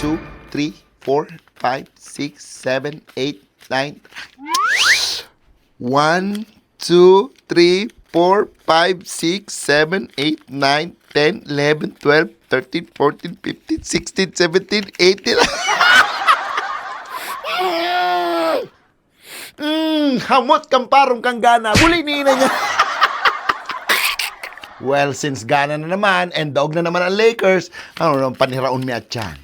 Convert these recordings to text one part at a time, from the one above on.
2, 3, 4, 5, 6, 7, 8, 9. 1, 2, 3, 4, 5, 6, 7, 8, 9, 10, 11, 12, 13, 14, 15, 16, 17, 18. Hamot kang parong kang gana. Muli ni ina niya. Well, since gana na naman and dog na naman ang Lakers, ano naman paniraon mi at yan.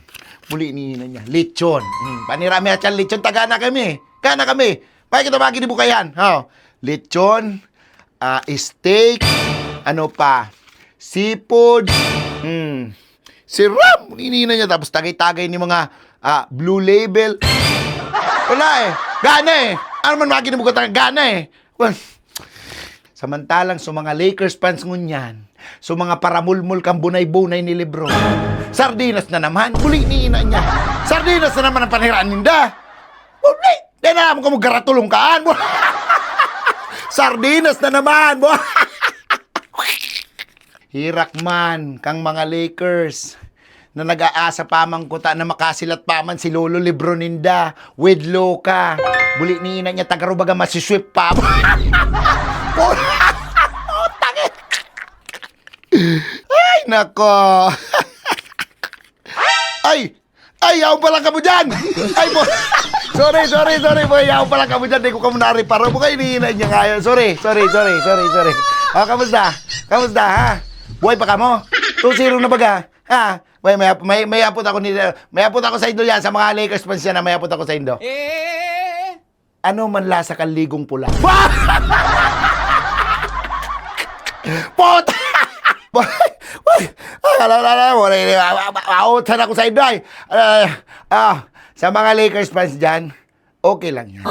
Muli ni ina niya. Lechon. Panira mi at yan. Lechon tagana kami. Gana kami. Bakit kita bagay di bukayan? Lechon, steak, ano pa, seafood, sirap. Muli ni ina niya. Tapos tagay-tagay ni mga Blue Label. Wala eh. Gana eh. Ano man magiging mo ka gana eh. Well, samantalang sa mga Lakers fans ngunyan, sa mga paramulmul kang bunay-bunay ni Lebron, sardinas na naman. Muli ni ina niya. Sardinas na naman ang paniraan ninda. Muli. Di na naman ka magaratulong kaan. Sardinas na naman. Hirak man kang mga Lakers na nag-aasa pamang kuta na makasilat paman si Lolo Lebron ninda with Loka. Buli ni ina niya tagarubaga masiswip pa. Ay, nako. Ay, yaw pala ka mo dyan. Ay, po. Sorry, boy. Yaw pala ka mo dyan. Di ko ka munari para mo kayo iniinan niya ngayon. Sorry. Kamusta, ha? Buhay pa ka mo? 2-0 na baga? Ha? May apot ako sa Indo yan. Sa mga Lakers fans yan na may apot ako sa Indo. Ano man lasa kang ligong pula? Pot! Autan ako sa Indo ay. Sa mga Lakers fans dyan, okay lang yan.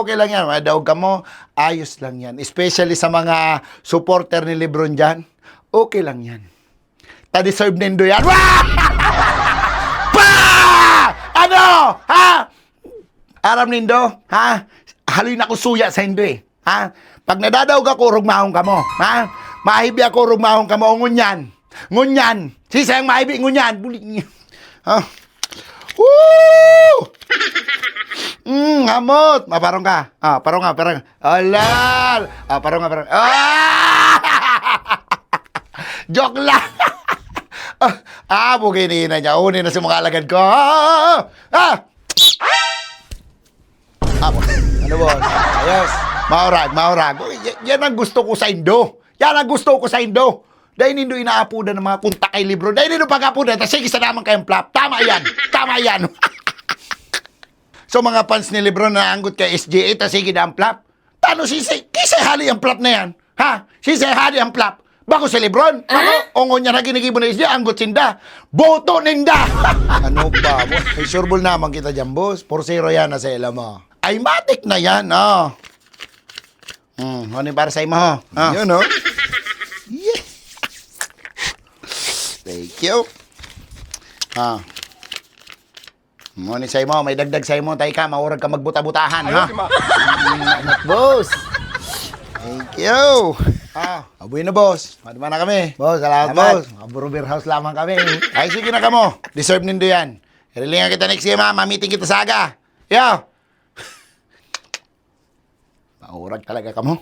Okay lang yan. Daog ka mo, ayos lang yan. Especially sa mga supporter ni Lebron dyan, okay lang yan. Ta-deserve nindo yan. Pa! Ano? Ha? Aram nindo? Ha? Haloy na ko suya sa Indo eh. Ha? Pag nadadaog ako, rugmahong ka mo. Ha? Mahibi ako, rugmahong ka mo. Ngunyan. Sisayang mahibi, ngunyan. Buli niya. Ha? Woo! Hamot. Parang ka. Parang. Alal. Parang. Joke lang. Buginin na niya. Unin na sa mga alagad ko. Ano boss? Ayos. Maurag. Yan ang gusto ko sa Indo. Dahil nindo inaapudan ng mga kunta kay Lebron. Dahil nindo pag-apudan. Sige sa naman kayong flop. Tama yan. So mga fans ni Lebron na anggot kay SGA. Sige na ang flop. Tano kisay hali ang flop na yan. Ha? Kisay hali ang flop. Bako si Lebron. Ongon niya na ginigibo na SGA. Anggot sinda. Boto ninda. Ano ba? May sureball naman kita dyan, boss. 4-0 yan na sa ila mo. Ay, matik na yan, ano yung para sa imo, Yun, Yeah. Thank you. Ano sa imo, may dagdag sa imo, tayo ka, maurag ka magbuta-butahan, boss. Thank you. Abuin na, boss. Madama na kami. Boss, salamat, boss. Aburo beer house lamang kami. Ay, sige na ka mo. Deserve nindo yan. Irilingan kita next year, ma-meeting kita sa aga. Yo! Maurag talaga ka mo.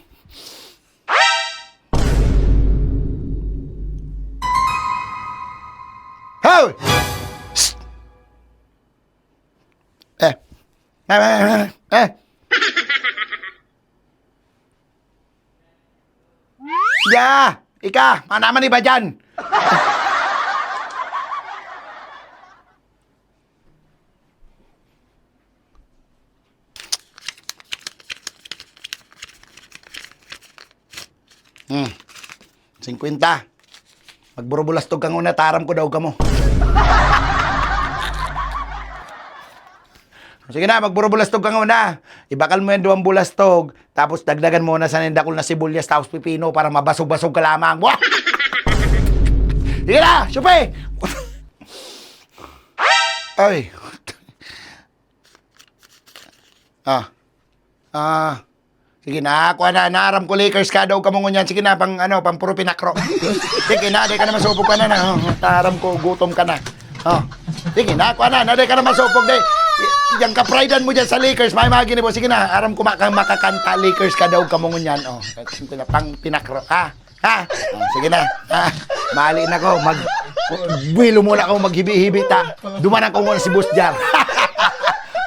Hoy! Ya! Ika! Manaman iba dyan! Hmm. 50. Magburubulastog kang una, taram ko daw ka mo. Sige na, magburubulastog kang una. Ibakal mo yan 2 bulastog, tapos dagdagan mo na sa nindakol na sibuyas, tapos pipino para mabasog-basog ka lamang. Sige na, syupi! Ay. Sige na, kuha na, naaram ko Lakers ka daw kamungon yan. Sige na, pang puro pinakro. Sige na, di ka na masubok ka na. Taram ko, gutom ka na. Oh. Sige na, kuha na. Naday ka na masupog, day. Yang kapridan mo dyan sa Lakers, may mga ginibos. Sige na, aram ko makakanta Lakers ka daw kamungon yan. Oh, pang pinakro. Ha? Ha? Oh, sige na. Ha? Mali na ko. Buwilo muna ako maghibi-hibi ta. Dumanan ko muna si Boss Jar.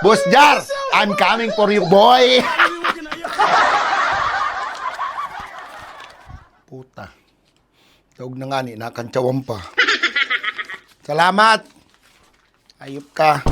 Boss Jar, I'm coming for you, boy. Puta. Tawag na nga ni, nakantsawan pa. Salamat. Ayop ka.